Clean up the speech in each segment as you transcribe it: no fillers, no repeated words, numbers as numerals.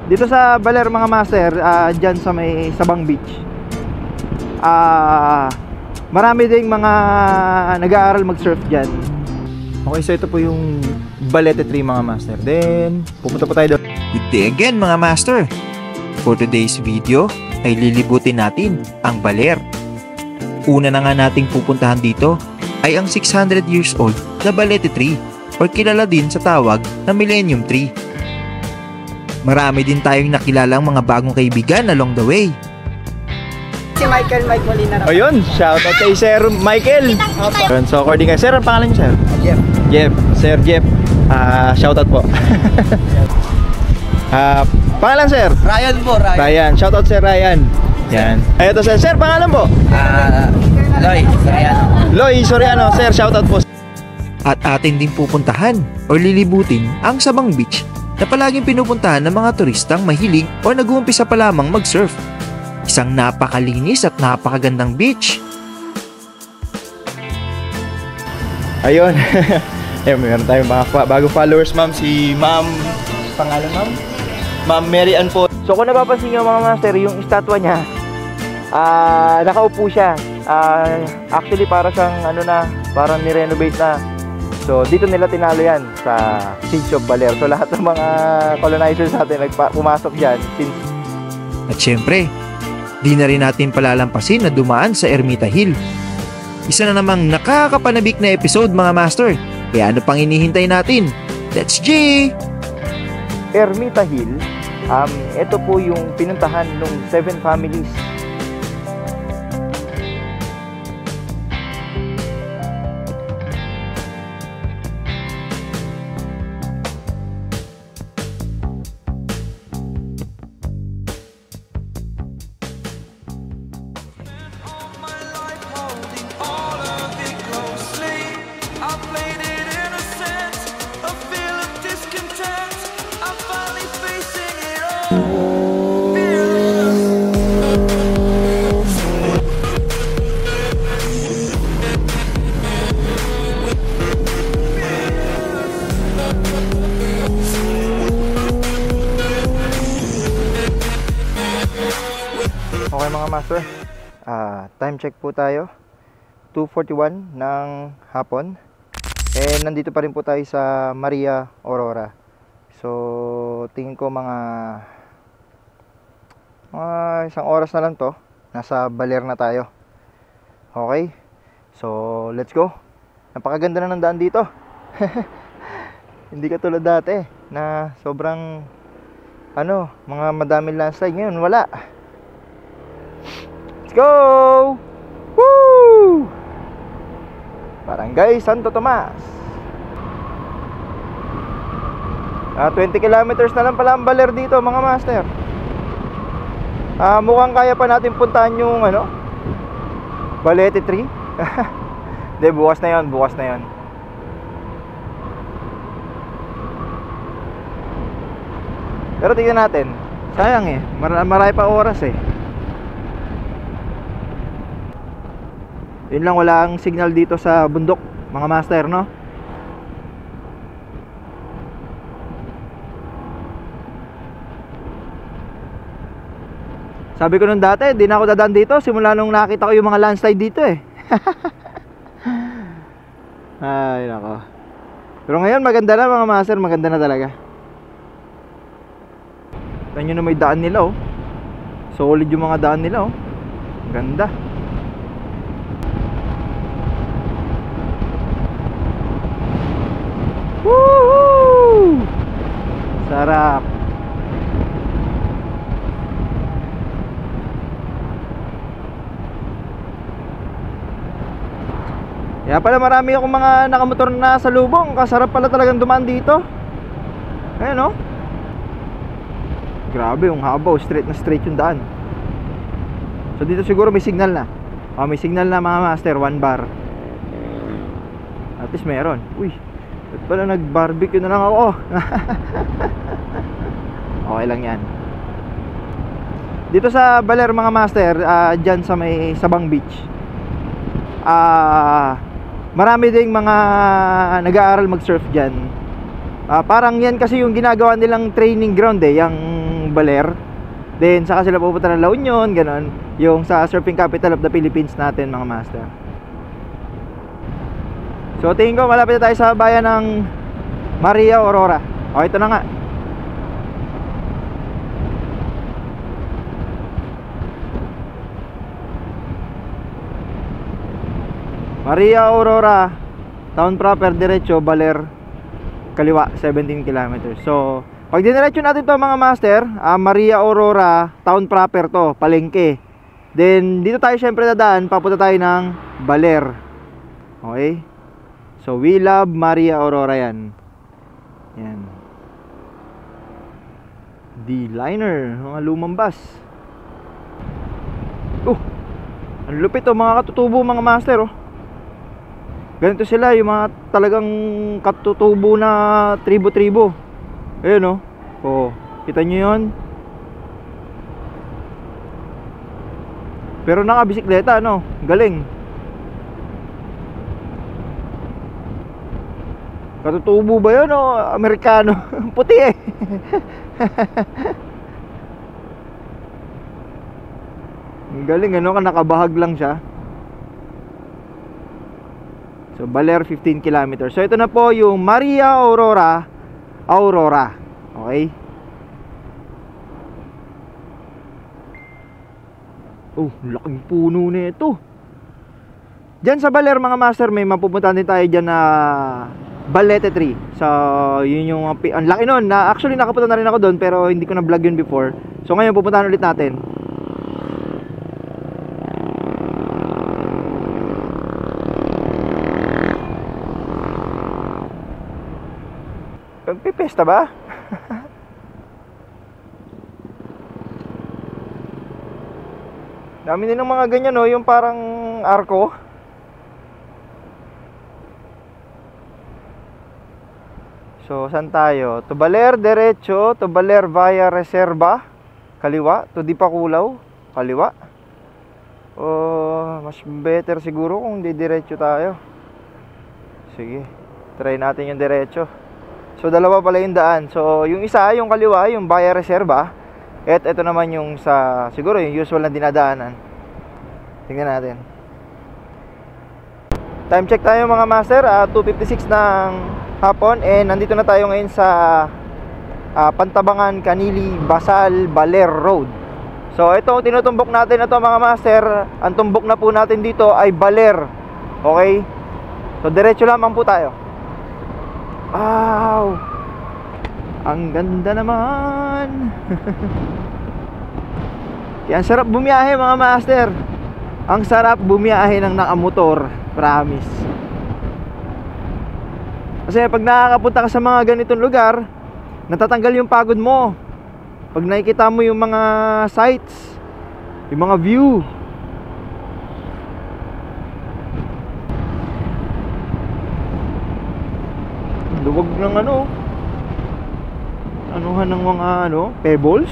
Dito sa Baler mga master, dyan sa may Sabang Beach, marami ding mga nag-aaral mag-surf dyan. Okay, so ito po yung Balete 3 mga master. Then, pupunta po tayo doon. Good day again mga master. For today's video ay lilibutin natin ang Baler. Una na nga nating pupuntahan dito ay ang 600 years old na Balete Tree or kilala din sa tawag na Millennium Tree. Marami din tayong nakilalang mga bagong kaibigan along the way. Si Michael Mike Molina. Ayun, shoutout kay Sir Michael. So according kay Sir, ang pangalan niyo Sir? Jeff. Jeff, Sir Jeff. Shoutout po. Pangalan Sir? Ryan po, Ryan. Ryan, shoutout Sir Ryan. Yan. Ito Sir, Sir, pangalan po? Loy Soriano. Loy Soriano, Sir, shoutout po. At atin din pupuntahan o lilibutin ang Sabang Beach na palaging pinupuntahan ng mga turistang mahilig o nag-uumpisa pa lamang mag-surf. Isang napakalinis at napakagandang beach. Ayun. Meron tayong mga bagong followers, ma'am. Si ma'am, pangalan ma'am? Ma'am Mary Ann po. So kung napapansin nyo mga master, yung estatwa niya, nakaupo siya. Actually para siyang parang ni-renovate na. So dito nila tinalo yan sa Siege of Baler. So lahat ng mga colonizers natin pumasok dyan since... At syempre, di na rin natin palalampasin na dumaan sa Ermita Hill. Isa na namang nakakapanabik na episode mga master. Kaya ano pang inihintay natin? Let's G! Ermita Hill, ito po yung pinuntahan ng 7 families. Okay mga master, time check po tayo, 2:41 ng hapon. And nandito pa rin po tayo sa Maria Aurora. So tingin ko mga isang oras na lang to, nasa Baler na tayo. Okay, so let's go. Napakaganda na ng daan dito. Hindi katulad dati na sobrang mga madaming landslide. Ngayon wala. Let's go! Woo! Barangay Santo Tomas. 20 kilometers na lang pala ang Baler dito mga master. Mukhang kaya pa natin puntahan yung Balete 3. Hindi, bukas na yon, bukas na yon. Pero tingnan natin. Sayang marami pa oras Yun lang, wala ang signal dito sa bundok mga master, no? Sabi ko nung dati, di na ako dadaan dito simula nung nakita ko yung mga landslide dito Ay nako. Pero ngayon maganda na mga master, maganda na talaga. Tignan nyo na may daan nila solid yung mga daan nila ganda. Woohoo! Sarap. Kaya pala marami akong mga nakamotor na sa lubong. Kasarap pala talagang dumaan dito. Ayan grabe yung habaw, straight na straight yung daan. So dito siguro may signal na. May signal na mga master, 1 bar. At least meron. Uy, ba't pala nag-barbecue na lang ako? Okay lang yan. Dito sa Baler mga master, dyan sa may Sabang Beach, marami ding mga nag-aaral mag-surf dyan. Parang yan kasi yung ginagawa nilang training ground yung Baler. Then saka sila pupunta ng La Union, ganon. Yung sa surfing capital of the Philippines natin, mga master. So tingin ko malapit na tayo sa bayan ng Maria Aurora. O ito na nga. Maria Aurora, town proper, diretso, Baler, kaliwa, 17 kilometers. So, pag diniretso natin to mga master, Maria Aurora, town proper to, palengke. Then, dito tayo syempre dadaan, papunta tayo ng Baler. Okay? So, we love Maria Aurora yan. Yan. D-liner, mga lumang bus. Ang lupit to, mga katutubo mga master, oh. Ganito sila, yung mga talagang katutubo na tribo-tribo. Ayun, oh. Kita nyo yun? Pero nakabisikleta, no? Galing. Katutubo ba yun, o Amerikano? Puti eh. Galing, ano? Nakabahag lang siya. So, Baler, 15 kilometers. So, ito na po yung Maria Aurora. Okay? Laking puno na ito. Diyan sa Baler, mga master, may mapupuntahan din tayo dyan na Balete tree. So, yun yung ang laki nun. Actually, nakapunta na rin ako doon, pero hindi ko na vlog yun before. So, ngayon, pupuntahan ulit natin. Pagpipesta ba? Dami din ng mga ganyan, no? Yung parang arko. So, saan tayo? Tubaler, derecho. Tubaler via Reserva, kaliwa. To Dipakulaw, kaliwa. Mas better siguro kung didiretso tayo. Sige, try natin yung diretso. So, dalawa pala yung daan. So, yung isa, yung kaliwa, yung via Reserva. At ito naman yung sa, siguro yung usual na dinadaanan. Tingnan natin. Time check tayo mga master, 2:56 ng hapon. And nandito na tayo ngayon sa Pantabangan, Kanili, Basal, Baler Road. So, ito, tinutumbok natin na to mga master. Ang tumbok na po natin dito ay Baler. Okay? So, diretso lamang po tayo. Wow! Ang ganda naman. Yan, sarap bumiyahe mga master. Ang sarap bumiyahe ng nakamotor, promise. Kasi pag nakakapunta ka sa mga ganitong lugar, natatanggal yung pagod mo. Pag nakikita mo yung mga sights, yung mga view. Luwag ng anuhan ng mga pebbles.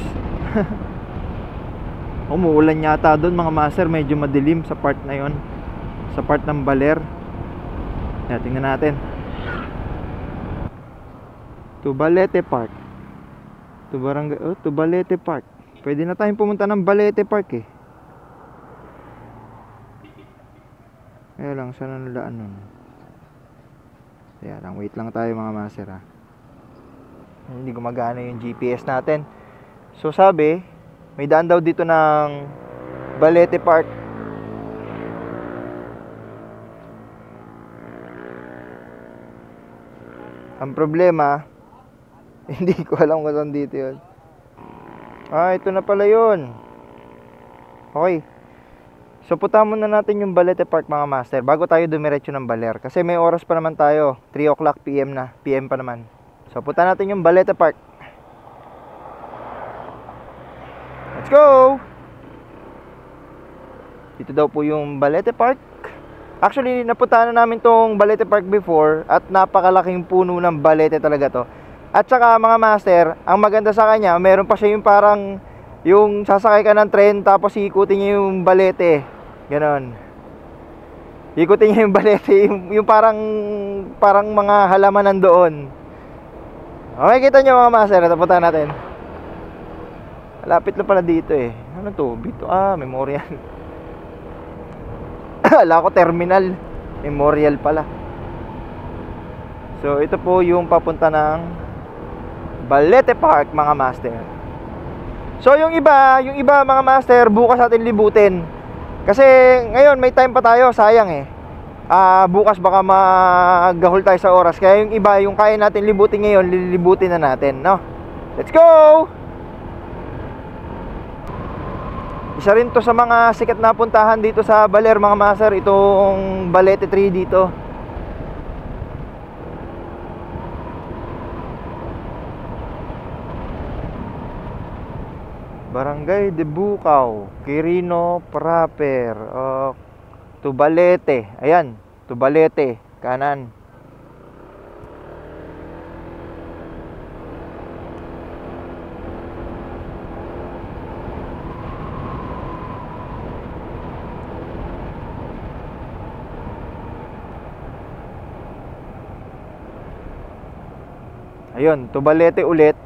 Umuulan yata doon mga master, medyo madilim sa part na yon, sa part ng Baler. Tingnan natin. To Balete Park. To Barangay, to Balete Park. Pwede na tayong pumunta ng Balete Park eh. Lang, saan ang daan nun? Lang, wait lang tayo mga master ha. Hindi gumagana yung GPS natin. So sabi, may daan daw dito ng Balete Park. Ang problema, hindi ko alam kung saan dito yun. Ito na pala yun. Okay. So punta muna natin yung Balete Park mga master bago tayo dumiretso ng Baler. Kasi may oras pa naman tayo, 3 o'clock PM na, PM pa naman. So punta natin yung Balete Park. Let's go! Dito daw po yung Balete Park. Actually, napuntahan na namin tong Balete Park before at napakalaking puno ng balete talaga to. At saka mga master, ang maganda sa kanya, meron pa siya yung parang yung sasakay ka ng tren tapos ikutin niya yung balete. Ganon. Ikutin niya yung balete, yung parang mga halaman nandoon. Okay, kita nyo mga master, napunta natin. Malapit lang pala dito eh. Ano to? Bito. Ah, Memorial. Ala ko terminal. Memorial pala. So, ito po yung papunta ng Balete Park, mga master. So, yung iba mga master, bukas natin libutin. Kasi ngayon may time pa tayo, sayang eh. Bukas baka maggahol tayo sa oras. Kaya yung iba, yung kaya natin libutin ngayon, lilibutin na natin, no? Let's go! Isa rin to sa mga sikat na puntahan dito sa Baler, mga master, itong Balete Tree dito. Barangay de Bukaw, Quirino Proper, Tubalete. Ayan, Tubalete, kanan. Ayun, Tubalete ulit,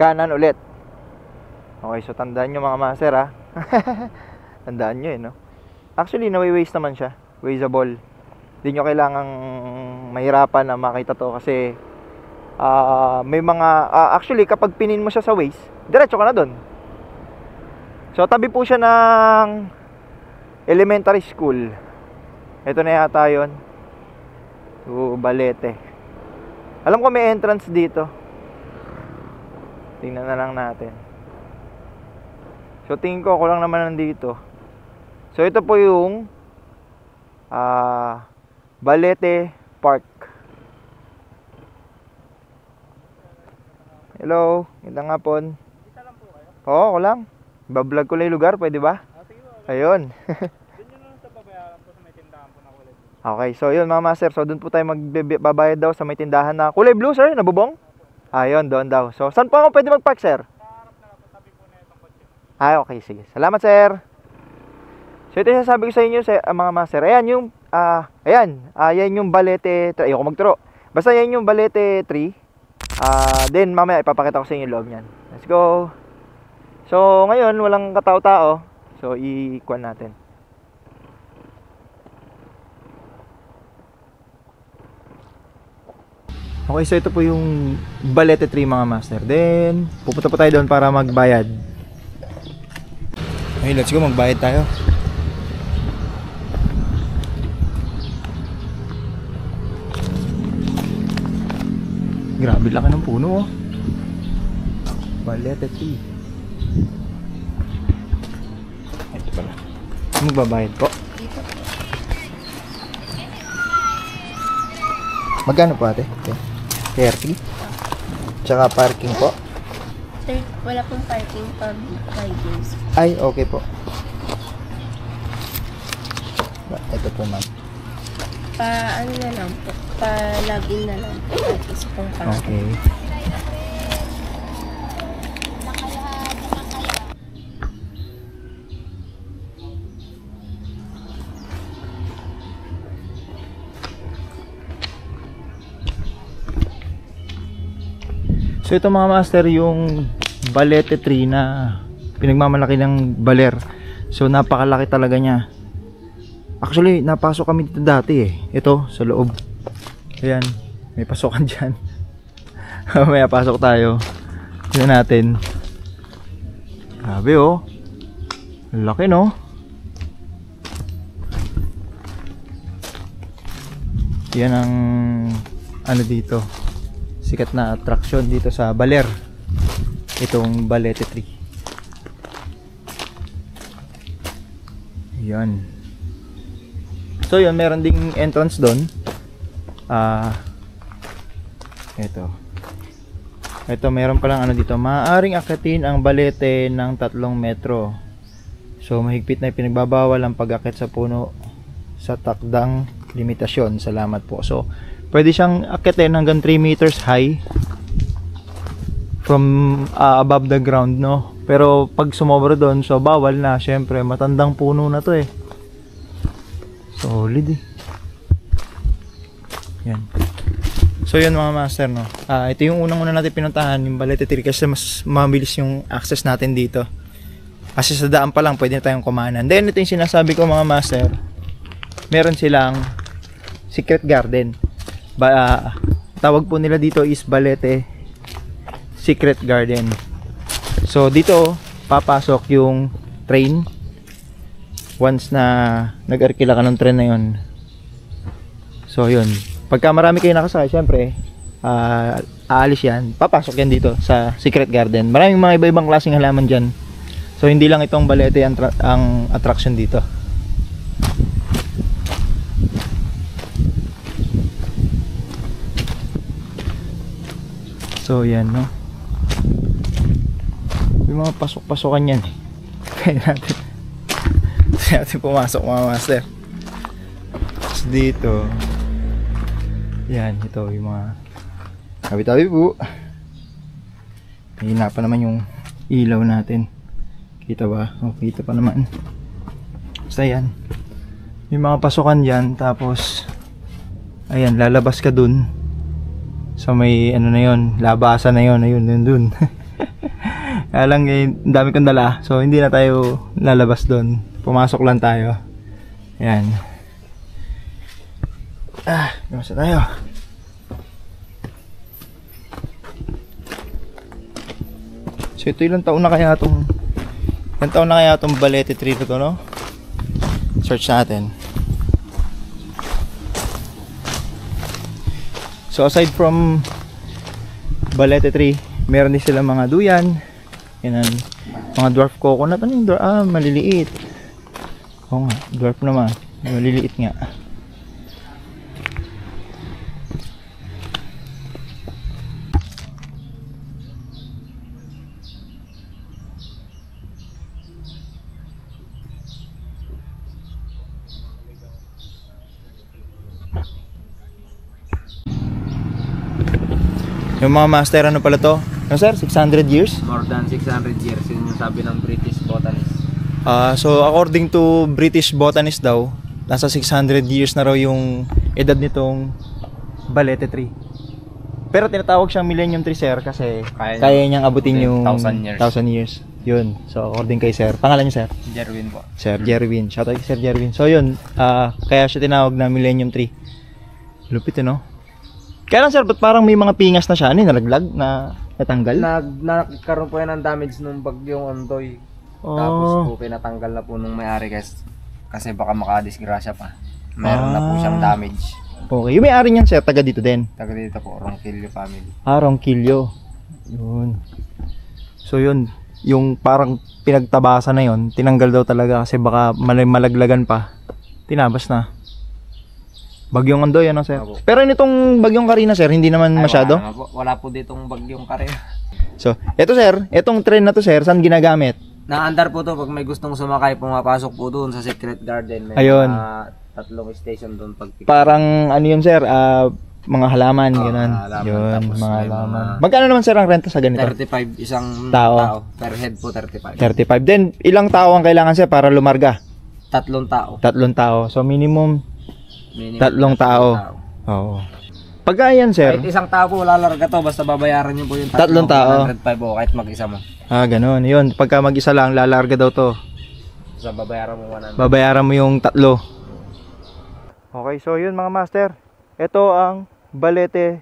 kanan ulit. Okay, so tandaan nyo mga master ha. Tandaan nyo no. Actually, nawi-waste naman siya. Wasteable. Hindi nyo kailangang mahirapan na makita to kasi may mga, actually kapag pinin mo siya sa waste, diretso ka na dun. So tabi po siya ng elementary school. Ito na yata yun. Balete. Alam ko may entrance dito. Tingnan na lang natin. So tingin ko ako lang naman nandito. So ito po yung Balete Park. Hello, magandang hapon. Isa lang po kayo? Oo, ako lang. Bablog ko lang yung lugar, pwede ba? Sige po. Ayun. Doon yun lang sa babayaran po sa may tindahan po na kulay. Okay, so yun mga master. So doon po tayo magbabayad daw sa may tindahan na kulay blue, sir, nabubong? Ayun, doon daw. So saan po ako pwede mag-park, sir? Sa harap na po, tabi po na itong kotse. Okay, sige. Salamat, sir. So ito yung sasabi ko sa inyo, mga master. Ayan yung, yan yung Balete 3. Ayoko magturo. Basta yan yung Balete 3. Then mamaya ipapakita ko sa inyo yung loob niyan. Let's go. So ngayon, walang katao-tao. So i-kuan natin. Okay, so ito po yung Balete 3 mga master. Then, pupunta po tayo doon para magbayad. Okay, let's go, magbayad tayo. Grabe laki ng puno oh. Balete 3. Ito pala. Magbabayad po. Magkano po ate? Okay. 30. Tsaka parking po. Sir, wala pong parking pag 5 days. Ay, okay po. Ito po ma'am. Ano na lang po, login na lang po. Is pong Okay. So ito mga master yung Balete 3 na pinagmamalaki ng Baler. So napakalaki talaga niya. Actually napasok kami dito dati eh. Ito sa loob. Ayan, may pasokan dyan. May pasok tayo. Tingnan natin. Grabe oh. Laki no. Yan ang ano dito, sikat na attraction dito sa Baler, itong Balete 3. Yan. So yun, meron ding entrance doon. Ito meron palang ano dito, maaaring akitin ang Balete ng 3 metro. So mahigpit na pinagbabawal ang pag-akit sa puno sa takdang limitasyon. Salamat po. So pwede siyang akitin hanggang 3 meters high from above the ground, no? Pero pag sumobra doon, so bawal na. Syempre matandang puno na to eh. Solid eh. Yan. So yun mga master, no. Ito yung unang-una natin pinuntahan, yung Balete 3, kasi mas mabilis yung access natin dito. Kasi sa daan pa lang pwede na tayong kumanan. Then ito yung sinasabi ko mga master, meron silang secret garden. Tawag po nila dito is Balete Secret Garden. So dito papasok yung train once na nag-arkila ka ng train na yun. So yun, pagka marami kayo nakasakay, syempre aalis yan, papasok yan dito sa Secret Garden. Maraming mga iba-ibang klaseng halaman dyan. So hindi lang itong Balete ang attraction dito. So yan, no. Yung mga pasok-pasokan yan. Kaya natin pumasok mga master. So dito, yan, ito yung mga tabi-tabi po. Mahina pa naman yung ilaw natin. Kita ba? O, kita pa naman. Basta yan, yung mga pasukan dyan. Tapos ayan, lalabas ka dun. So may ano na yun, labasan na yun. Ayun, dun. Kaya lang ang dami kong dala, so hindi na tayo lalabas dun. Pumasok lang tayo. Ayan. Lumasa tayo. So ito ilang taon na kaya itong Balete 3 na to, no? Search natin. So aside from Balete 3, meron din sila mga duyan. Yan, mga dwarf coconut. Ano yung dwarf? Maliliit. Oo nga, dwarf naman. Maliliit nga. Yung mga master, ano pala to? Ano sir? 600 years? More than 600 years, yun yung sabi ng British botanist. So according to British botanist daw, nasa 600 years na raw yung edad nitong Balete 3. Pero tinatawag siyang Millennium Tree, sir, kasi kaya niyang abutin yung 1,000 years. Yun. So according kay sir, pangalan niya sir? Jerwin po. Sir Jerwin. Shoutout kay Sir Jerwin. So yun, kaya siya tinawag na Millennium Tree. Lupit, no? Kaya lang sir, ba't parang may mga pingas na siya? Ano, nalaglag na natanggal? Nagkaroon po yan ng damage nung bagyong Ondoy. Oh. Tapos po pinatanggal na po nung may-ari kasi baka makadisgrasya pa. Meron na po siyang damage. Okay, yung may-ari niyan sir, taga dito din? Taga dito po, Ronquillo family. Ronquillo. Yun. So yun, yung parang pinagtabasan na yun, tinanggal daw talaga kasi baka malaglagan pa. Tinabas na. Bagyong Ondoy, ano sir? Opo. Pero nitong Bagyong Karina sir, hindi naman masyado? Wala po ditong bagyong Karina. So, eto sir, etong train na to sir, saan ginagamit? Naandar po to pag may gustong sumakay, pumapasok po doon sa Secret Garden. May Ayun. mga 3 station doon pag Parang ano yun sir, mga halaman, gano'n. halaman. Yun, Tapos mga may halaman. Magkano naman sir ang renta sa ganito? 35 isang Tao. Per head po 35. 35. Then, ilang tao ang kailangan sir para lumarga? 3 tao. 3 tao. So, minimum Minimum 3 tao. Oo. Pagka yan sir, Kahit isang tao po lalarga to, basta babayaran niyo po yung 3 tao. 105 po kahit mag-isa mo. Gano'n. Yun, pagka mag-isa lang, lalarga daw to. Basta babayaran mo 100. Babayaran mo yung 3. Okay, so yun mga master. Ito ang Balete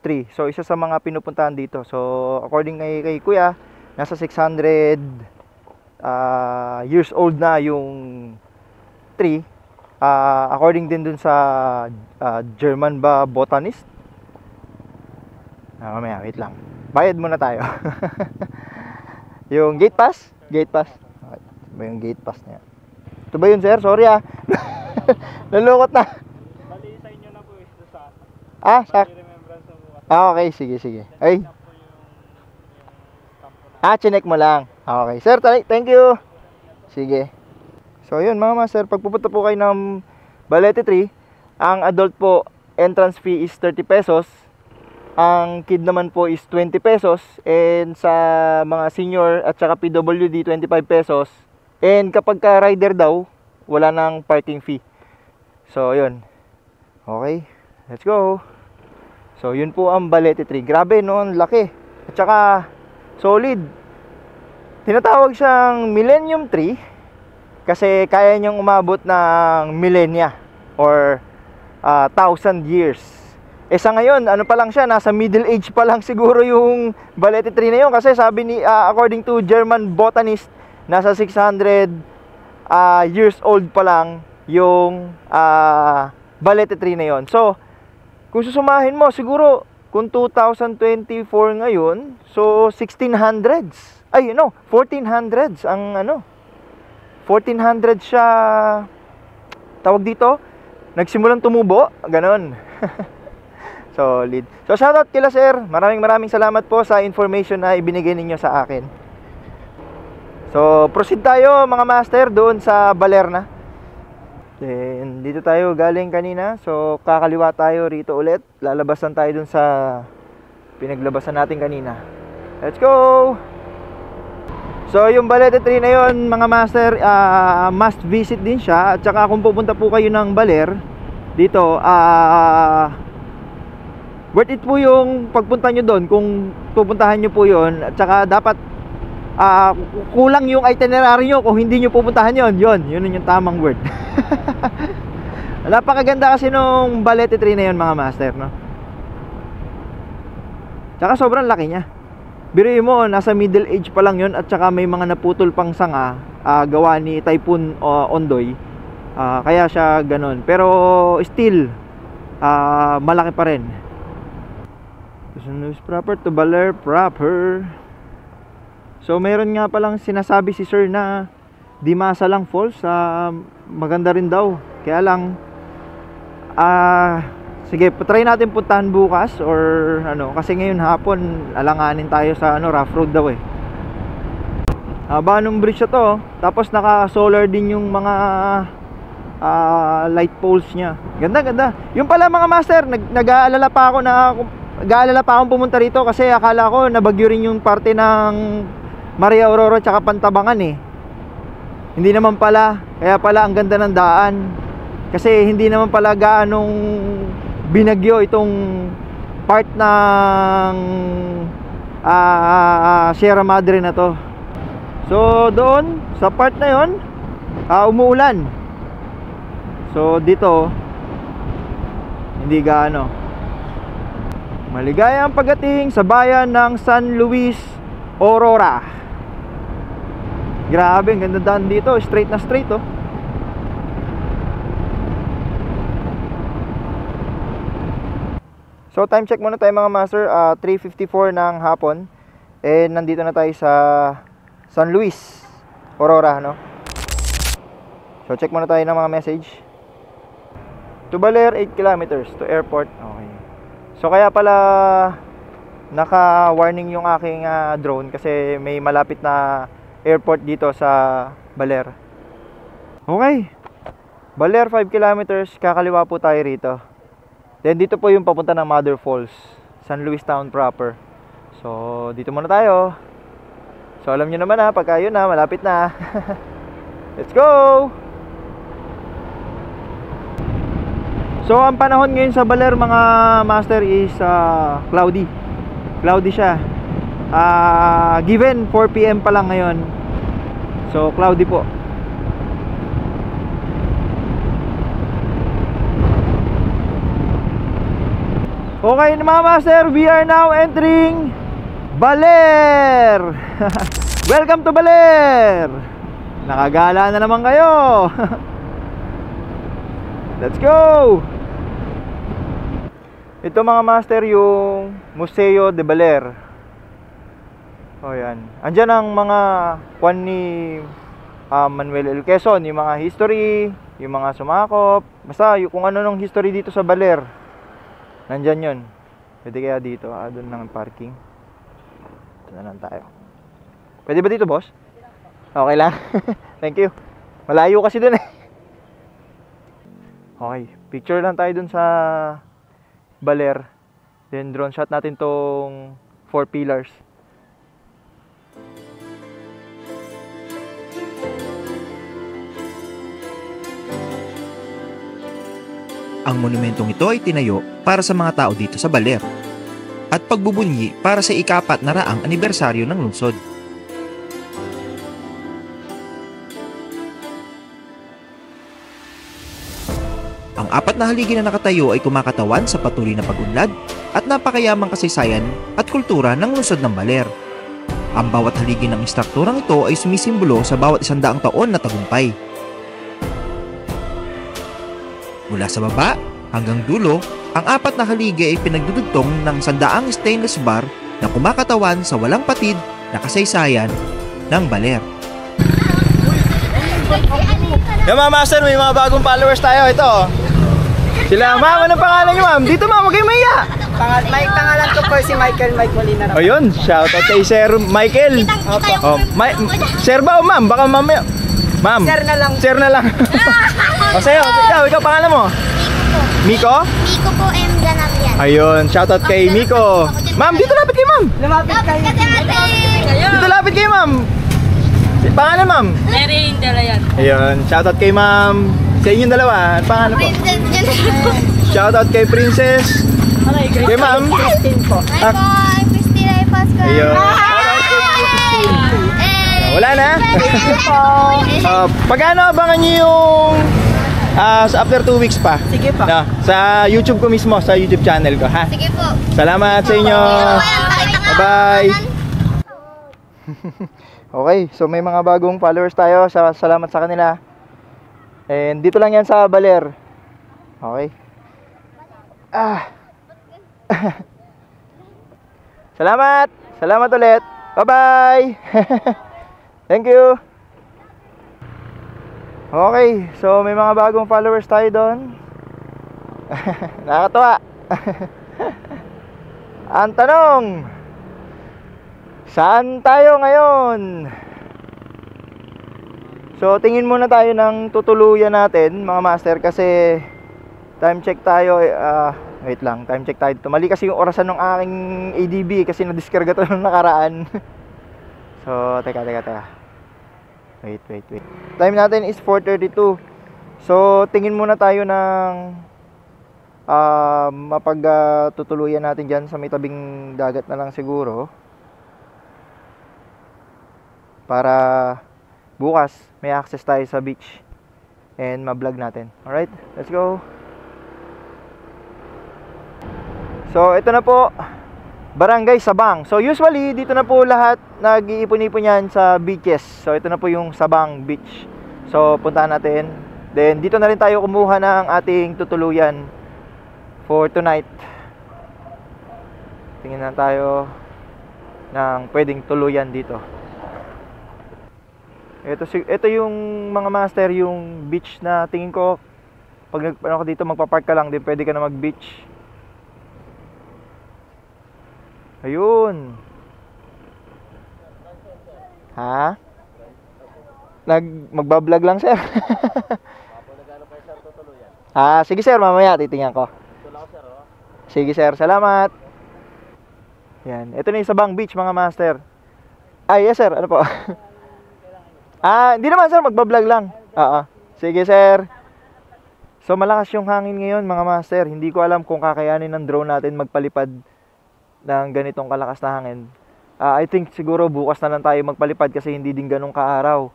3. So, isa sa mga pinupuntahan dito. So, according kay Kuya, nasa 600 years old na yung tree. According din dun sa German ba botanist. Mamaya, wait lang. Bayad muna tayo. Yung gate pass? Gate pass. Okay. Ito ba yung gate pass niya? Ito ba yun sir? Sorry nalukot na. Bali sa inyo na po is doon sa Sa remembrance na po. okay, sige. Ay. Chinek mo lang. Okay. Sir, thank you. Sige. So, yun mga master, pag pupunta po kayo ng Balete 3, ang adult po, entrance fee is 30 pesos. Ang kid naman po is 20 pesos. And sa mga senior at saka PWD, 25 pesos. And kapag ka rider daw, wala nang parking fee. So, yun. Okay. Let's go. So yun po ang balete tree. Grabe no, ang laki. At saka solid. Tinatawag siyang millennium tree kasi kaya niyang umabot ng millennia or 1,000 years. Sa ngayon, ano pa lang siya, nasa middle age pa lang siguro yung balete tree na yun. Kasi sabi ni, according to German botanist, nasa 600 years old pa lang yung balete tree na yun. So, kung susumahin mo, siguro, kung 2024 ngayon, so 1600s. Ay, 1400s ang 1400 siya, tawag dito, nagsimulang tumubo, ganon. Solid. So shoutout kila sir. Maraming salamat po sa information na ibinigay ninyo sa akin. So proceed tayo mga master doon sa baler na. Then dito tayo galing kanina. So kakaliwa tayo rito ulit. Lalabasan tayo doon sa pinaglabasan natin kanina. Let's go! So yung balete tree na yon mga master, must visit din siya. At saka kung pupunta po kayo ng baler dito, worth it po yung pagpunta nyo doon kung pupuntahan nyo po yon. At saka dapat kulang yung itinerary nyo kung hindi nyo pupuntahan yon. Yun yung tamang word. Napakaganda kasi nung balete tree na yon mga master, no? Tsaka sobrang laki niya. Biruin mo, nasa middle age pa lang yon. At saka may mga naputol pang sanga, gawa ni Typhoon Ondoy, kaya siya ganun. Pero still malaki pa rin. News proper to baler proper. So mayroon nga palang sinasabi si sir na Dimasa lang falls, maganda rin daw. Kaya lang sige, try natin puntahan bukas or kasi ngayon hapon alanganin tayo sa rough road daw eh. Haba nung bridge na to, tapos naka solar din yung mga light poles niya. Ganda. Yung pala mga master, nag-aalala pa akong pumunta rito kasi akala ko nabagyo rin yung parte ng Maria Aurora tsaka Pantabangan eh. Hindi naman pala. Kaya pala ang ganda ng daan. Kasi hindi naman pala gaanong binagyo itong part ng Sierra Madre na to. So doon sa part na yon, umuulan. So dito hindi gaano. Maligayang pagdating sa bayan ng San Luis, Aurora. Grabe, ang ganda daan dito. Straight na straight, oh. So time check muna tayo mga master, 3:54 ng hapon. And nandito na tayo sa San Luis, Aurora, no? So check muna tayo ng mga message. To Baler, 8 kilometers. To airport, okay. So kaya pala naka-warning yung aking drone kasi may malapit na airport dito sa Baler. Okay. Baler, 5 kilometers. Kakaliwa po tayo rito. Then dito po yung papunta ng Mother Falls, San Luis Town proper. So dito muna tayo. So alam nyo naman pagka yun malapit na. Let's go! So ang panahon ngayon sa Baler mga master is cloudy. Cloudy siya. Given 4 PM pa lang ngayon. So cloudy po. Okay mga master, we are now entering Baler. Welcome to Baler. Nakagala na naman kayo. Let's go. Ito mga master yung Museo de Baler. O yan. Andyan ang mga kwan ni Manuel L. Quezon, yung mga history, yung mga sumakop. Basta yung kung ano nung history dito sa Baler. Nandyan yun. Pwede kaya dito, doon lang parking. Ito na lang tayo. Pwede ba dito boss? Okay lang. Thank you. Malayo kasi dun eh. Okay, picture lang tayo dun sa Baler. Then drone shot natin tong 4 pillars. Ang monumentong ito ay tinayo para sa mga tao dito sa Baler at pagbubunyi para sa ika-4 na raang anibersaryo ng lungsod. Ang 4 na haligi na nakatayo ay kumakatawan sa patuloy na pag-unlad at napakayamang kasaysayan at kultura ng lungsod ng Baler. Ang bawat haligi ng istrukturang ito ay sumisimbolo sa bawat 100 taon na tagumpay. Mula sa baba hanggang dulo, ang 4 na haligi ay pinagdudugtong ng 100 stainless bar na kumakatawan sa walang patid na kasaysayan ng Baler. Yung mga master, may mga bagong followers tayo. Ito. Sila, ma'am, anong pangalan niyo, ma'am? Dito, ma'am, huwag kayong mahiya. May pangalan ko po si Michael Mike Molina. O yun, shoutout kay Sir Michael. Oh, Sir ba o ma'am? Baka mamaya. Ma'am. Sir na lang. Sir na lang. O sa'yo, ikaw, pangalan mo? Miko? Miko po M. Ganapian. Ayun, shoutout kay Miko. Ma'am, dito lapit kayo, ma'am. Lumapit kayo. Dito lapit kayo, ma'am. Pangalan, ma'am? Mary Dalayan. Ayun, shoutout kay ma'am. Sa inyong dalawa, pangalan po? Shoutout kay Princess. Kay ma'am. Christine po. Hi po, I'm Christina Ipasco. Ayun. Shoutout kay Christine. Wala na? Pagkano abangan niyo yung sa after 2 weeks pa? Sige po. No, sa YouTube ko mismo, sa YouTube channel ko, ha? Sige po. Salamat sa inyo. Bye-bye. Okay, so may mga bagong followers tayo. Salamat sa kanila. And dito lang yan sa Baler. Okay. Salamat. Salamat ulit. Bye-bye. Thank you. Okay, so may mga bagong followers tayo doon. Nakakatawa. Ang tanong, saan tayo ngayon? So tingin muna tayo ng tutuluyan natin, mga master, kasi time check tayo. Wait lang, time check tayo dito. Mali kasi yung orasan ng aking ADB kasi na-discarga to nung nakaraan. So teka. Wait. Time natin is 4:32. So tingin muna tayo ng mapagtutuluyan natin dyan sa may tabing dagat na lang siguro, para bukas may access tayo sa beach and ma-vlog natin. Alright, let's go. So ito na po, Barangay Sabang. So usually dito na po lahat nag-iipon-ipon yan sa beaches. So ito na po yung Sabang Beach. So puntahan natin. Then dito na rin tayo kumuha ng ating tutuluyan for tonight. Tingin na tayo ng pwedeng tuluyan dito. Ito yung mga master, yung beach na tingin ko pag ano ka dito, magpa-park ka lang, din pwede ka na mag-beach. Ayun. Ha? Magbablog lang, sir. Sige sir, mamaya titingnan ko. Sige sir, salamat. Yan, ito na yung Sabang Beach, mga master. Yes sir, ano po? Hindi naman sir, magbablog lang. Sige sir. So malakas yung hangin ngayon, mga master. Hindi ko alam kung kakayanin ng drone natin magpalipad ng ganitong kalakas na hangin. I think siguro bukas na lang tayo magpalipad kasi hindi din ganun kaaraw.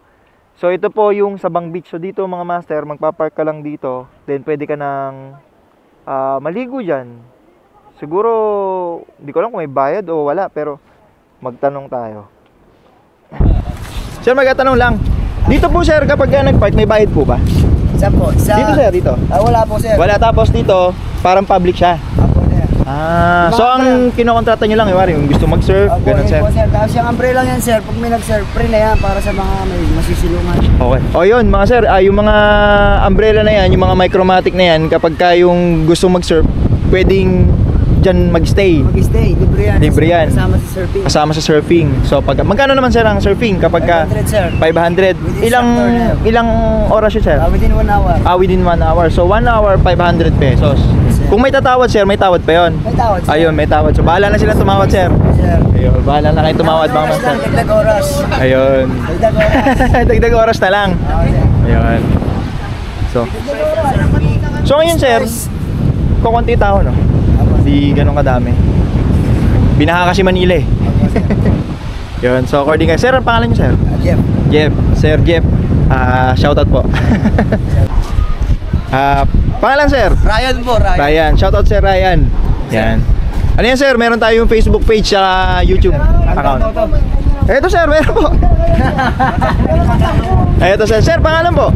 So ito po yung Sabang Beach. So dito mga master, magpapark ka lang dito. Then pwede ka nang maligo dyan. Siguro, hindi ko alam kung may bayad o wala, pero magtanong tayo. Sir, magtatanong lang. Dito po sir, kapag nag-park, may bayad po ba? Saan po? Dito sir, dito. Wala po sir. Wala, tapos dito, parang public siya. Apo sir. So ang kinokontrata nyo lang, yung gusto mag-surf, ganun sir. Po sir. Tapos yung umbrella yan sir, pag may nag-surf, free na yan para sa mga may masisilungan. Okay. O yun mga sir, yung mga umbrella na yan, yung mga micromatic na yan, kapag yung gusto mag-surf, pwedeng dyan mag-stay. Mag-stay, libre yan. Libre yan. Kasama sa surfing. Kasama sa surfing. So magkano naman sir ang surfing kapag 500 sir. 500. With Ilang oras yun sir? Within 1 hour. Within 1 hour. So 1 hour 500 pesos. Sir. Kung may tatawad sir, may tawad pa yon. May tawad sir. Ayun, may tawad. So bahala na sila tumawad sir. Sir. Ayun, bahala na kayo tumawad mga Oras master. lang, dagdag oras. Ayun. Dagdag oras. Dagdag oras na lang. Okay. Ayun. So ngayon sir, kukunti tao, no? Di ganun kadami. Binaha kasi Manila eh. Yun, so according kay sir, ang pangalan niyo sir? Jeff. Jeff, Sir Jeff. Shoutout po. Pangalan sir? Ryan po, Ryan. Ryan, shoutout sir Ryan. Yan. Ano yan sir? Meron tayong Facebook page sa YouTube account. Eto sir, meron po. Eto sir, sir, pangalan po?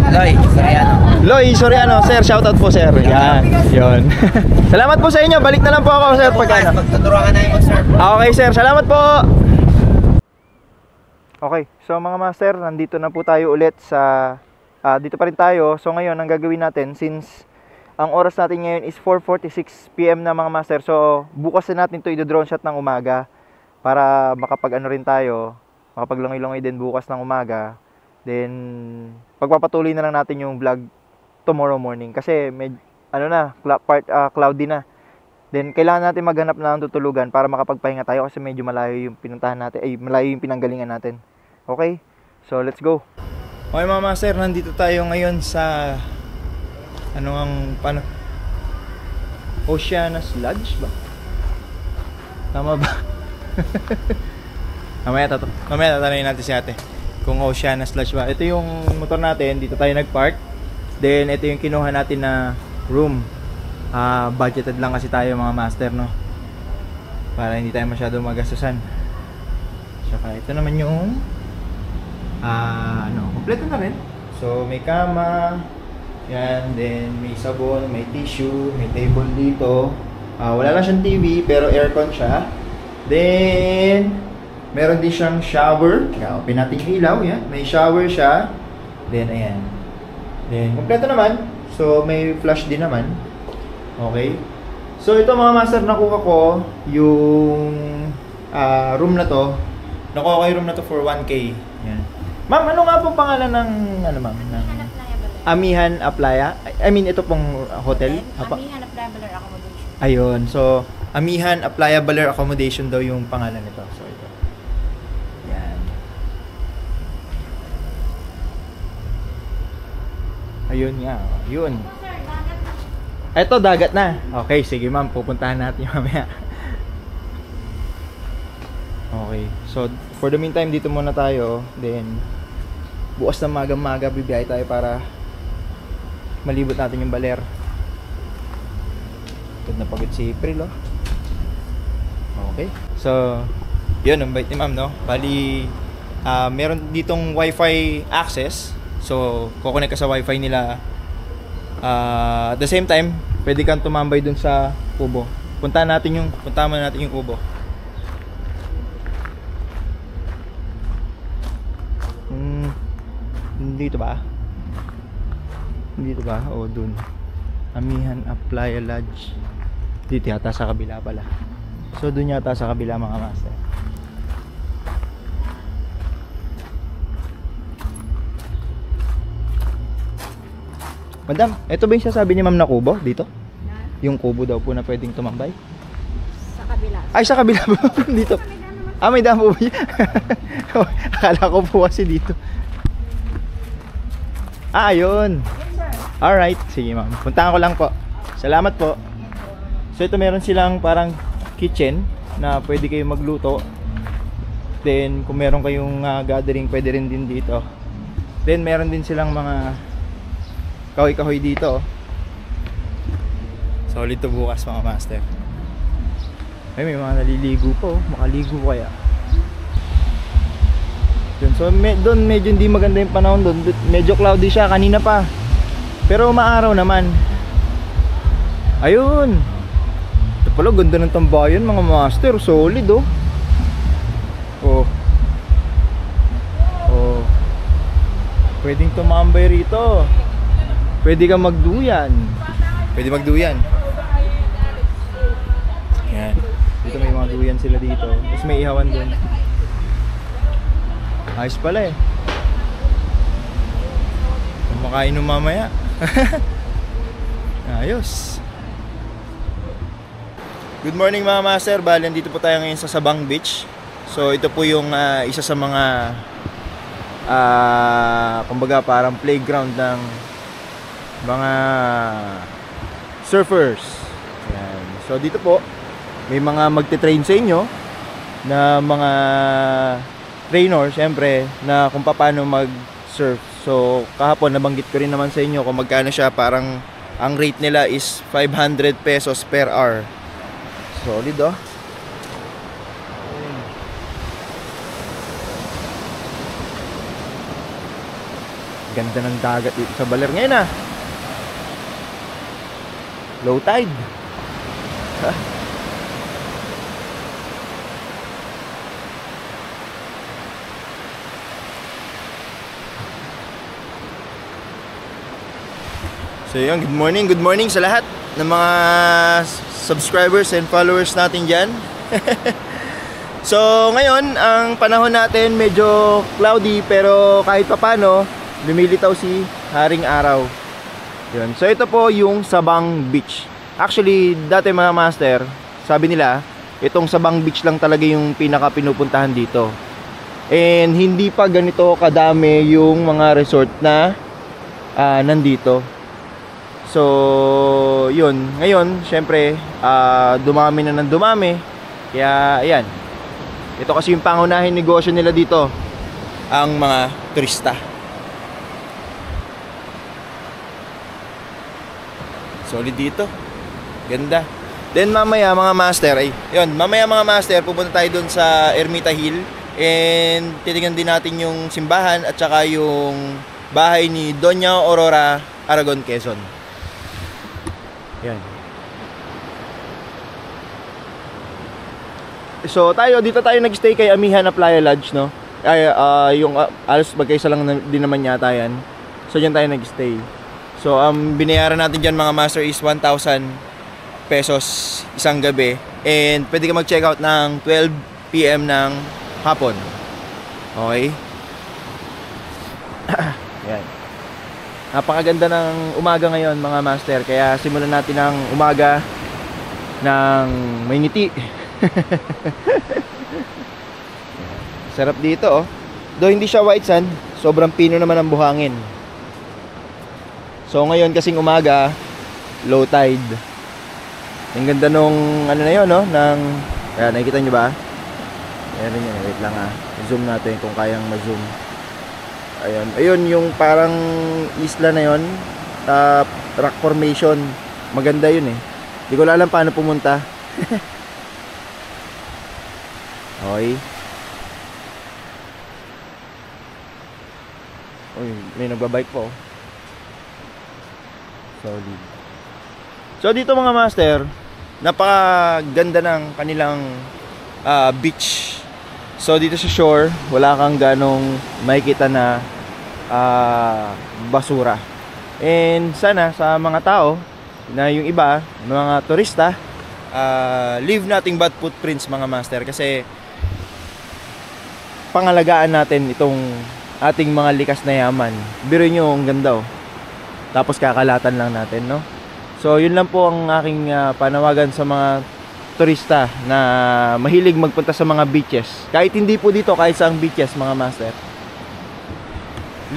Loy, Soriano. Loy Soriano, sir, shoutout po sir. Yan, yun. Salamat po sa inyo, balik na lang po ako sir pagkano. Magtuturuan ka na yung sir. Okay sir, salamat po. Okay, so mga master, nandito na po tayo ulit sa dito pa rin tayo. So ngayon, ang gagawin natin, since ang oras natin ngayon is 4:46 PM na mga master. So bukas na natin to i-drone shot ng umaga para makapag-ano rin tayo, makapaglangoy-langoy din bukas ng umaga. Then pagpapatuloy na lang natin yung vlog tomorrow morning kasi cloudy na. Then kailangan natin maghanap na ng tutulugan para makapagpahinga tayo kasi medyo malayo yung pinuntahan natin, malayo yung pinanggalingan natin. Okay? So let's go. Okay mga master, nandito tayo ngayon sa Oceanus Lodge ba? Tama ba? Mamaya tatanungin natin si ate kung Oceanus Lodge ba. Ito yung motor natin, dito tayo nag-park. Then ito yung kinuha natin na room. Budgeted lang kasi tayo mga master, no? Para hindi tayo masyadong magastusan. Saka ito naman yung kompleto na rin. So may kama, yan, then may sabon, may tissue, may table dito. Wala lang siyang TV pero aircon siya. Then meron din siyang shower. Open natin yung ilaw, yan. May shower siya. Then ayan. Then kompleto naman. So may flush din naman. Okay. So ito mga master, nakuha ko yung room na to. Nakuha ko yung room na to for 1K. Yan. Ma'am, ano nga pong pangalan ng ma'am? Amihan Aplaya. I mean, ito pong hotel. Amihan Aplaya Baler Accommodation. Ayun. So, Amihan Aplaya Baler Accommodation daw yung pangalan nito. So, ito. Yan. Ayun nga. Yun. Ito, dagat na. Okay, sige ma'am. Pupuntahan natin yung mamaya. Okay. So, for the meantime, dito muna tayo. Then, bukas na maga-maga, bibiyay tayo para malibot natin yung baler. Pagod na pagod si April, oh. Okay. So, yun, ang bait ni ma'am, no? Bali, meron ditong wifi access. So, kukonek ka sa wifi nila. At the same time, pwede kang tumambay dun sa kubo. Puntahan natin yung kubo. Dito ba? Dito ba? O dun. Amihan Aplaya Lodge. Dito yata sa kabila pala. So dun yata sa kabila mga master. Madam, ito ba yung sasabi ni ma'am na kubo dito? Yung kubo daw po na pwedeng tumambay? Sa kabila. Ay, sa kabila po. Dito. May damo po. Akala ko po kasi dito. Yun. Alright, sige ma'am. Puntahan ko lang po. Salamat po. So ito meron silang parang kitchen na pwede kayong magluto. Then kung meron kayong gathering, pwede rin din dito. Then meron din silang mga kahoy-kahoy dito. Solid to bukas mga master. Ay, may mga naliligo po. Makaligo kaya. Yun. So doon medyo hindi maganda yung panahon doon. Medyo cloudy siya kanina pa. Pero maaraw naman. Ayun. Ito pala ganda ng tambayan mga master. Solid oh. Oh. Pwedeng tumambay rito. Pwede kang magduyan. Pwede magduyan. Yan. Dito may mga duyan sila dito. Tapos may ihawan doon. Ayos pala eh. Kumakain nung mamaya. Ayos. Good morning mga master. Bali, dito po tayo ngayon sa Sabang Beach. So ito po yung isa sa mga kumbaga parang playground ng mga surfers. Yan. So dito po, may mga magte-train sa inyo na mga trainer, syempre, na kung paano mag-surf. So kahapon nabanggit ko rin naman sa inyo kung magkano siya. Parang ang rate nila is 500 pesos per hour. Solid oh. Ganda ng dagat dito sa Baler ngayon ah. Low tide. So yun, good morning sa lahat ng mga subscribers and followers natin dyan. So ngayon, ang panahon natin medyo cloudy pero kahit papano, lumilitaw si Haring Araw. Yun. So ito po yung Sabang Beach. Actually, dati mga master, sabi nila, itong Sabang Beach lang talaga yung pinaka pinupuntahan dito. And hindi pa ganito kadami yung mga resort na nandito. So, yun. Ngayon, syempre, dumami na ng dumami. Kaya, ayan. Ito kasi yung pangunahing negosyo nila dito. Ang mga turista. Solid dito. Ganda. Then, mamaya mga master, mamaya mga master, pupunta tayo dun sa Ermita Hill. And, titingnan din natin yung simbahan at saka yung bahay ni Doña Aurora Aragon, Quezon. Yan. So dito tayo nag-stay kay Amihan na Playa Lodge, no? Yung alas magkaisa lang din naman yata yan. So diyan tayo nag-stay. So binayaran natin diyan mga master is 1,000 pesos isang gabi. And pwede ka mag-check out ng 12 PM ng hapon. Okay? Yan. Napakaganda ng umaga ngayon mga master. Kaya simulan natin ang umaga ng may ngiti. Sarap dito oh. Though hindi siya white sand, sobrang pino naman ang buhangin. So ngayon kasing umaga, low tide. Ang ganda nung ano na yun no, ng ayan, nakikita nyo ba? Ayan yun, wait lang ah. Zoom natin kung kayang ma-zoom. Ayun yung parang isla na yun, rock formation. Maganda yun eh. Hindi ko alam paano pumunta. Okay. Uy, may nagbabike po. Solid. So dito mga master, napakaganda ng kanilang beach. So dito sa shore, wala kang ganong makikita na basura. And sana sa mga tao na yung iba, mga turista, leave nothing but footprints mga master. Kasi pangalagaan natin itong ating mga likas na yaman. Biro nyo, ang ganda oh. Tapos kakalatan lang natin, no? So yun lang po ang aking panawagan sa mga turista na mahilig magpunta sa mga beaches. Kahit hindi po dito, kahit sa ang beaches mga master,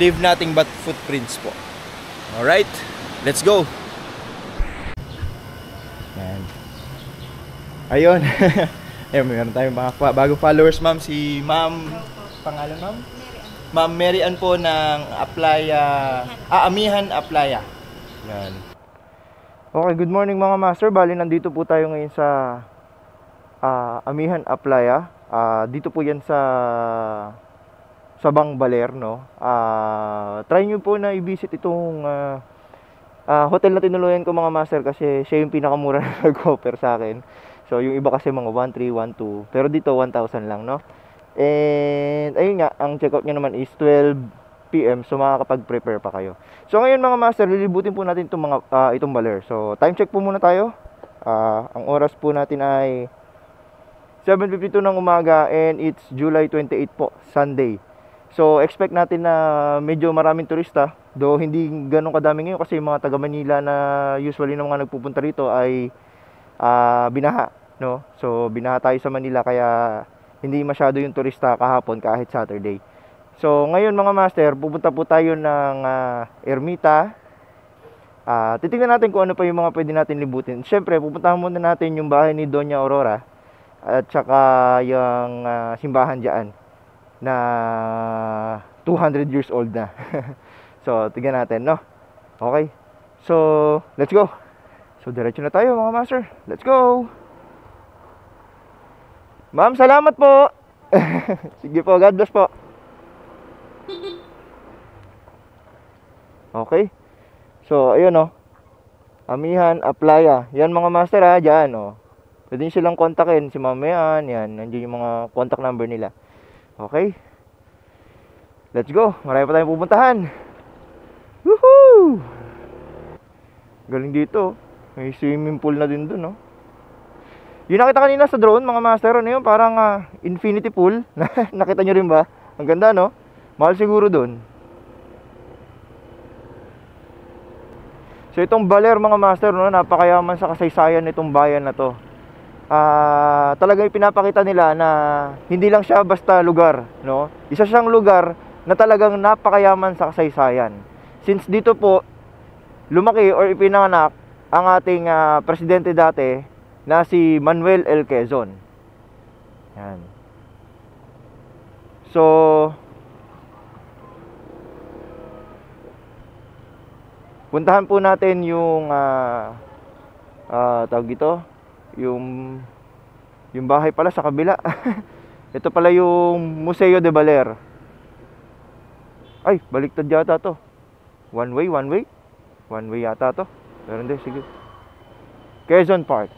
leave nothing but footprints po. Alright, let's go. Yan. Ayun. Ayun, mayroon tayong mga bagong followers, ma'am. Si ma'am, pangalan ma'am? Ma'am Mary Ann po ng Amihan Aplaya. Yan. Okay, good morning mga master. Bali, nandito po tayo ngayon sa Amihan Aplaya. Dito po yan sa Sabang Baler, no? Try nyo po na i-visit itong hotel na tinuluyan ko mga master kasi siya yung pinakamura na nag-offer sa akin. So yung iba kasi mga 1,300, 1,200, pero dito 1,000 lang, no? And ayun nga, ang checkout nyo naman is 12 PM, so makakapag-prepare pa kayo. So ngayon mga master, lilibutin po natin itong Baler. So time check po muna tayo. Ang oras po natin ay 7:52 ng umaga and it's July 28 po, Sunday. So expect natin na medyo maraming turista, though hindi ganun kadami ngayon kasi yung mga taga Manila na usually na mga nagpupunta rito ay binaha, no? So binaha tayo sa Manila kaya hindi masyado yung turista kahapon kahit Saturday. So ngayon mga master, pupunta po tayo ng Ermita Titingnan natin kung ano pa yung mga pwede natin libutin. Siyempre, pupuntahan muna natin yung bahay ni Doña Aurora at saka yung simbahan dyan na 200 years old na. So, tingnan natin, no? Okay. So, let's go. So, diretso na tayo mga master. Let's go. Ma'am, salamat po. Sige po, God bless po. Okay. So, ayun oh. Amihan, Aplaya. Yan mga master ha, dyan oh. Pwede nyo silang kontakin. Si Mamayan, yan. Nandiyan yung mga contact number nila. Okay. Let's go. Marami pa tayong pupuntahan. Woohoo! Galing dito. May swimming pool na din dun oh. Yung nakita kanina sa drone, mga master, ano yun? Parang infinity pool. Nakita nyo rin ba? Ang ganda no? Mahal siguro dun. So itong Baler mga master, no, napakayaman sa kasaysayan nitong bayan na to. Talagang pinapakita nila na hindi lang siya basta lugar, no? Isa siyang lugar na talagang napakayaman sa kasaysayan. Since dito po lumaki or ipinanganak ang ating presidente dati na si Manuel L. Quezon. Yan. So puntahan po natin yung tawag dito, yung bahay pala sa kabila. Ito pala yung Museo de Baler. Ay, baliktad yata to. One way yata to. Pero hindi, sige. Quezon Park.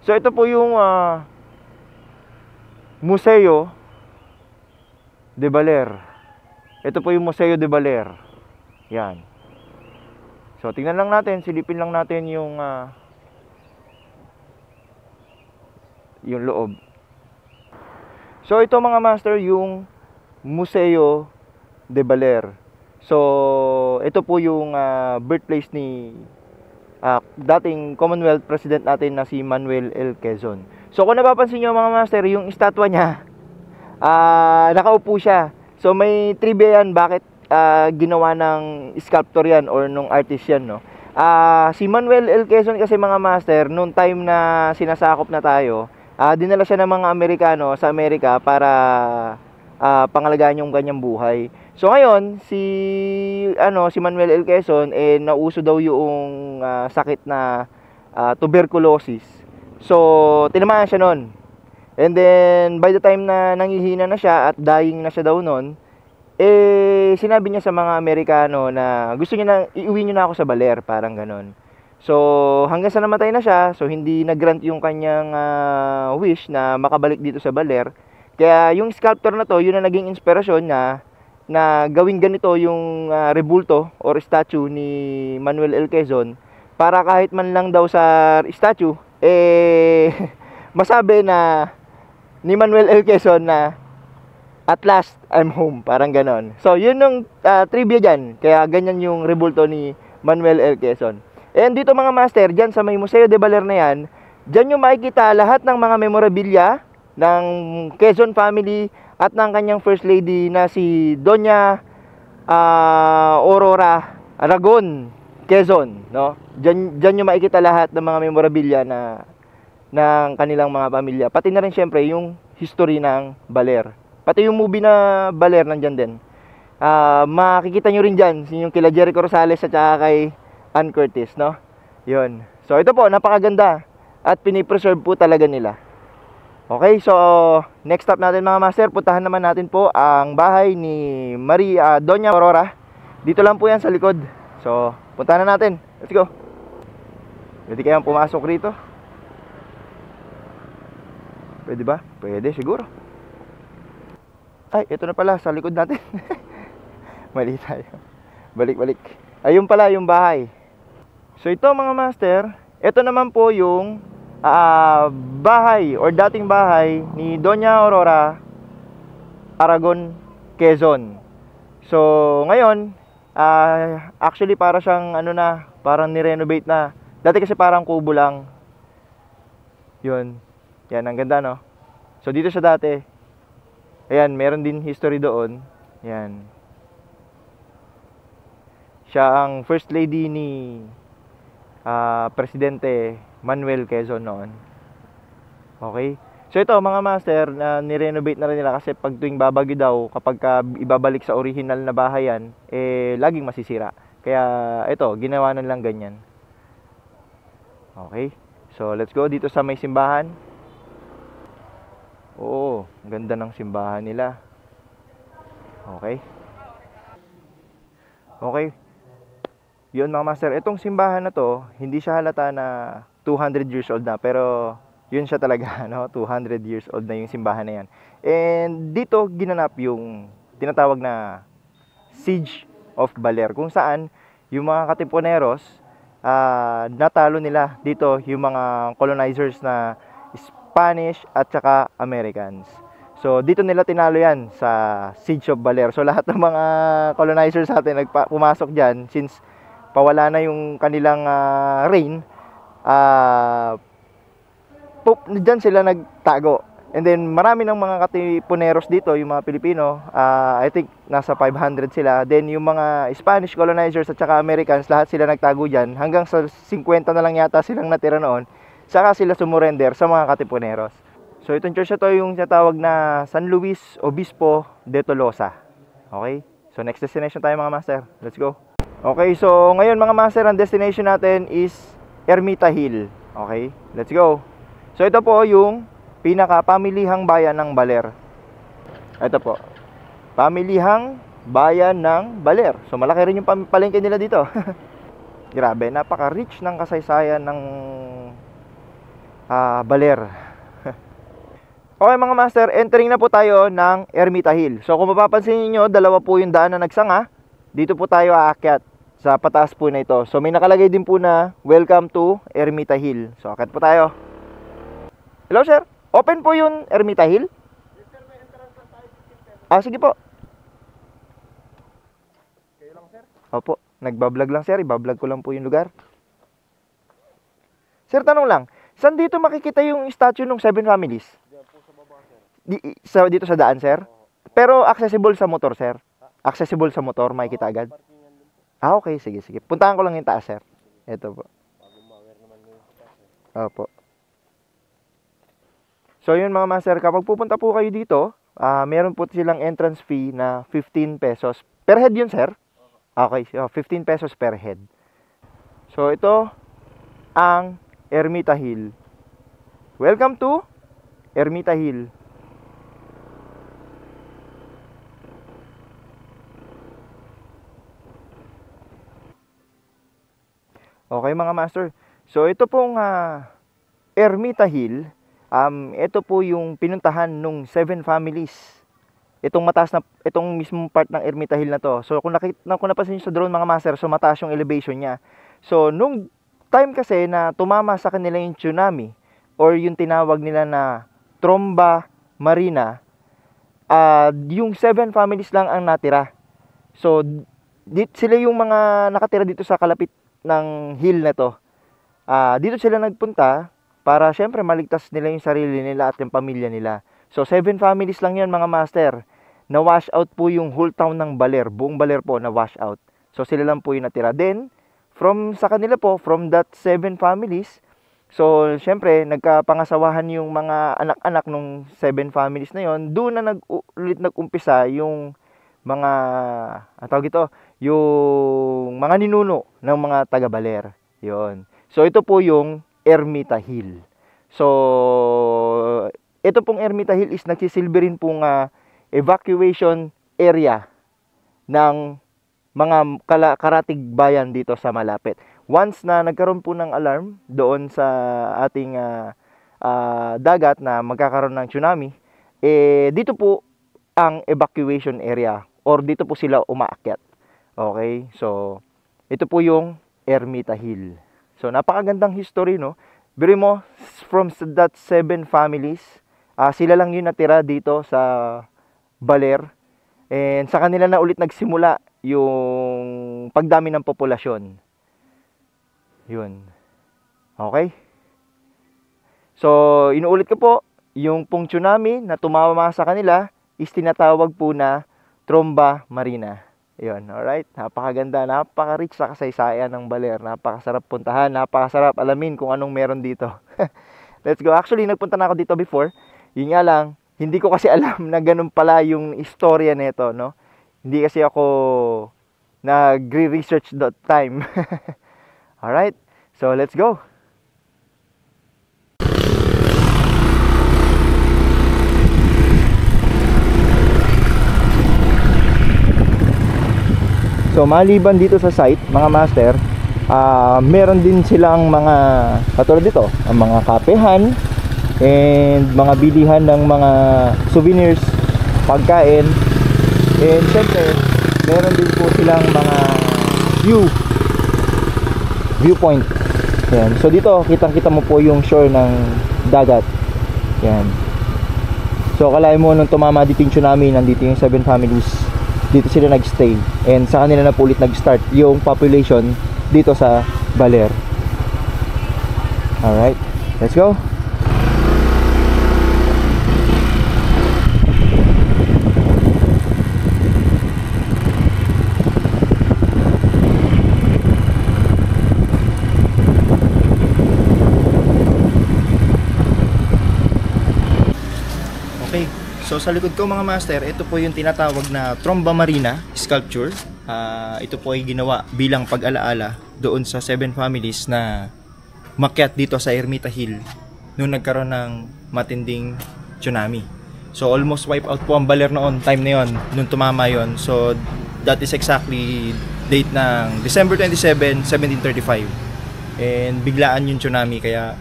So ito po yung Museo de Baler. Ito po yung Museo de Baler. Yan. So, tingnan lang natin, silipin lang natin yung loob. So, ito mga master, yung Museo de Baler. So, ito po yung birthplace ni dating Commonwealth President natin na si Manuel L. Quezon. So, kung napapansin nyo mga master, yung estatwa niya, nakaupo siya. So, may trivia yan, bakit ginawa ng sculptor yan or nung artist yan, no? Si Manuel L. Quezon kasi mga master, nung time na sinasakop na tayo, dinala siya ng mga Amerikano sa Amerika para pangalagaan yung kanyang buhay. So ngayon, si Manuel L. Quezon nauso daw yung sakit na tuberculosis. So tinamaan siya noon. And then by the time na nangihina na siya at dying na siya daw noon, sinabi niya sa mga Amerikano na gusto niya na iuwi niyo na ako sa Baler, parang ganon. So hanggang sa namatay na siya, so hindi nag-grant yung kanyang wish na makabalik dito sa Baler. Kaya yung sculptor na to, yun na naging inspirasyon niya na gawing ganito yung rebulto or statue ni Manuel L. Quezon, para kahit man lang daw sa statue masabi na ni Manuel L. Quezon na at last, I'm home. Parang ganon. So, yun yung trivia dyan. Kaya ganyan yung rebulto ni Manuel L. Quezon. And dito mga master, dyan sa may Museo de Baler na yan, dyan yung makikita lahat ng mga memorabilia ng Quezon family at ng kanyang first lady na si Doña Aurora Aragon Quezon, no? Dyan yung makikita lahat ng mga memorabilia ng kanilang mga pamilya. Pati na rin syempre yung history ng Baler. Pati yung movie na Baler nandyan din. Makikita nyo rin dyan yung kila Jericho Rosales at saka kay Ann Curtis, no? Yun. So ito po, napakaganda at pinipreserve po talaga nila. Okay, so next stop natin mga master, puntahan naman natin po ang bahay ni Doña Aurora. Dito lang po yan sa likod. So puntahan na natin. Let's go. Pwede kayang pumasok rito? Pwede ba? Pwede siguro. Ay, ito na pala sa likod natin. Mali tayo. Balik. Ayun pala yung bahay. So ito mga master, ito naman po yung bahay or dating bahay ni Doña Aurora Aragon Quezon. So ngayon, actually para siyang parang ni-renovate na. Dati kasi parang kubo lang. Yun. Yan, ang ganda no. So dito siya dati. Ayan, meron din history doon. Yan. Siya ang first lady ni Presidente Manuel Quezon noon. Okay? So ito mga master, na nirenovate na rin nila kasi pag tuwing babagyo daw, kapag ibabalik sa original na bahayan, laging masisira. Kaya ito, ginawa na lang ganyan. Okay? So let's go dito sa may simbahan. Oo, ganda ng simbahan nila. Okay? Okay. Yun mga master, itong simbahan na to, hindi siya halata na 200 years old na, pero yun siya talaga, no? 200 years old na yung simbahan na yan. And dito ginanap yung tinatawag na Siege of Baler, kung saan yung mga Katipuneros, natalo nila dito yung mga colonizers na Spanish at saka Americans. So dito nila tinalo yan sa Siege of Baler. So lahat ng mga colonizers natin pumasok dyan, since pawala na yung kanilang reign, dyan sila nagtago. And then marami ng mga Katipuneros dito, yung mga Pilipino, I think nasa 500 sila. Then yung mga Spanish colonizers at saka Americans, lahat sila nagtago dyan. Hanggang sa 50 na lang yata silang natira noon. Saka sila sumurrender sa mga Katipuneros. So itong church na to yung tinatawag na San Luis Obispo de Tolosa. Okay? So next destination tayo mga master. Let's go. Okay, so ngayon mga master, ang destination natin is Ermita Hill. Okay? Let's go. So ito po yung pinaka-pamilihang bayan ng Baler. Ito po. Pamilihang bayan ng Baler. So malaki rin yung palengke nila dito. Grabe, napaka-rich ng kasaysayan ng Baler. Okay mga master, entering na po tayo ng Ermita Hill. So kung mapapansin niyo, dalawa po yung daan na nagsanga. Dito po tayo aakyat sa pataas po na ito. So may nakalagay din po na welcome to Ermita Hill. So akyat po tayo. Hello sir, open po yung Ermita Hill? Sige po. Kayo lang sir? Opo, nagbablog lang sir, ibablog ko lang po yung lugar. Sir, tanong lang, saan dito makikita yung statue ng 7 families? Diyan po sa baba sir. Dito sa daan sir? Pero accessible sa motor sir? Accessible sa motor, makikita agad? Okay, sige. Puntahan ko lang yung taas sir. Ito po. Opo. So yun mga master, kapag pupunta po kayo dito, meron po silang entrance fee na 15 pesos. Per head yun sir? Okay, so 15 pesos per head. So ito ang Ermita Hill. Welcome to Ermita Hill. Okay mga master. So ito pong Ermita Hill, ito po yung pinuntahan nung 7 families. Itong mataas na, itong mismong part ng Ermita Hill na to. So kung napansin niyo sa drone mga master, so mataas yung elevation niya. So nung time kasi na tumama sa kanila yung tsunami or yung tinawag nila na Tromba Marina, yung 7 families lang ang natira. So sila yung mga nakatira dito sa kalapit ng hill na to. Dito sila nagpunta para syempre maligtas nila yung sarili nila at yung pamilya nila. So 7 families lang yan mga master. Na wash out po yung whole town ng Baler. Buong Baler po na wash out. So sila lang po yung natira. Then sa kanila po, from that 7 families, so syempre nagkapangasawahan yung mga anak-anak nung 7 families na yon. Doon na nag-umpisa yung mga yung mga ninuno ng mga taga Baler. Yon. So ito po yung Ermita Hill. So ito pong Ermita Hill is nagsisilbi rin pong evacuation area ng mga karatig bayan dito sa malapit. Once na nagkaroon po ng alarm doon sa ating dagat na magkakaroon ng tsunami, dito po ang evacuation area or dito po sila umaakyat. Okay? So ito po yung Ermita Hill. So napakagandang history, no? Biro mo, from that 7 families, sila lang yung natira dito sa Baler. And sa kanila na ulit nagsimula yung pagdami ng populasyon. Yun. Okay? So, inuulit ko po, yung pong tsunami na tumama sa kanila is tinatawag po na Tromba Marina. Yun, alright. Napakaganda, napaka-rich sa kasaysayan ng Baler. Napakasarap puntahan, napakasarap alamin kung anong meron dito. Let's go. Actually, nagpunta na ako dito before. Yun nga lang, hindi ko kasi alam na ganun pala yung istorya nito, no? Hindi kasi ako nagre-research that time. Alright, so let's go. So maliban dito sa site, mga master, meron din silang mga katulad dito, ang mga kapehan and mga bilihan ng mga souvenirs, pagkain, and syempre meron din po silang mga viewpoint. Yan. So dito kitang-kita mo po yung shore ng dagat. Yan. So kalahin mo nung tumama dito yung tsunami, nandito yung 7 families. Dito sila nagstay and sa kanila na po ulit nag-start yung population dito sa Baler. Alright, let's go. Okay, so sa likod ko mga master, ito po yung tinatawag na Tromba Marina sculpture. Ito po ay ginawa bilang pag-alaala doon sa 7 families na makyat dito sa Ermita Hill noong nagkaroon ng matinding tsunami. So almost wipe out po ang Baler noon, time na yon, nung tumama yon. So that is exactly date ng December 27, 1735. And biglaan yung tsunami kaya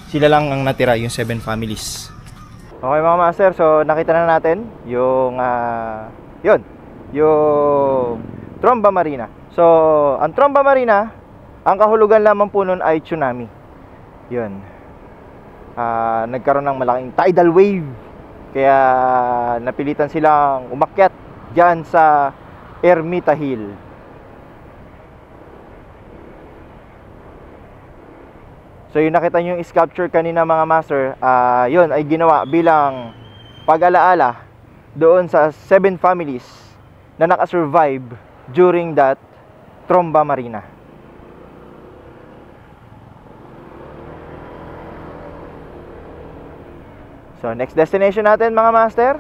sila lang ang natira, yung 7 families. Okay mga master, so nakita na natin yung yung Tromba Marina. So ang Tromba Marina, ang kahulugan lamang po nun ay tsunami. Yun, nagkaroon ng malaking tidal wave, kaya napilitan silang umakyat dyan sa Ermita Hill. So yung nakita nyo yung sculpture kanina mga master, yun ay ginawa bilang pag-alaala doon sa 7 families na nakasurvive during that Tromba Marina. So next destination natin mga master,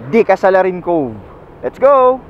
Di Casalarin Cove. Let's go!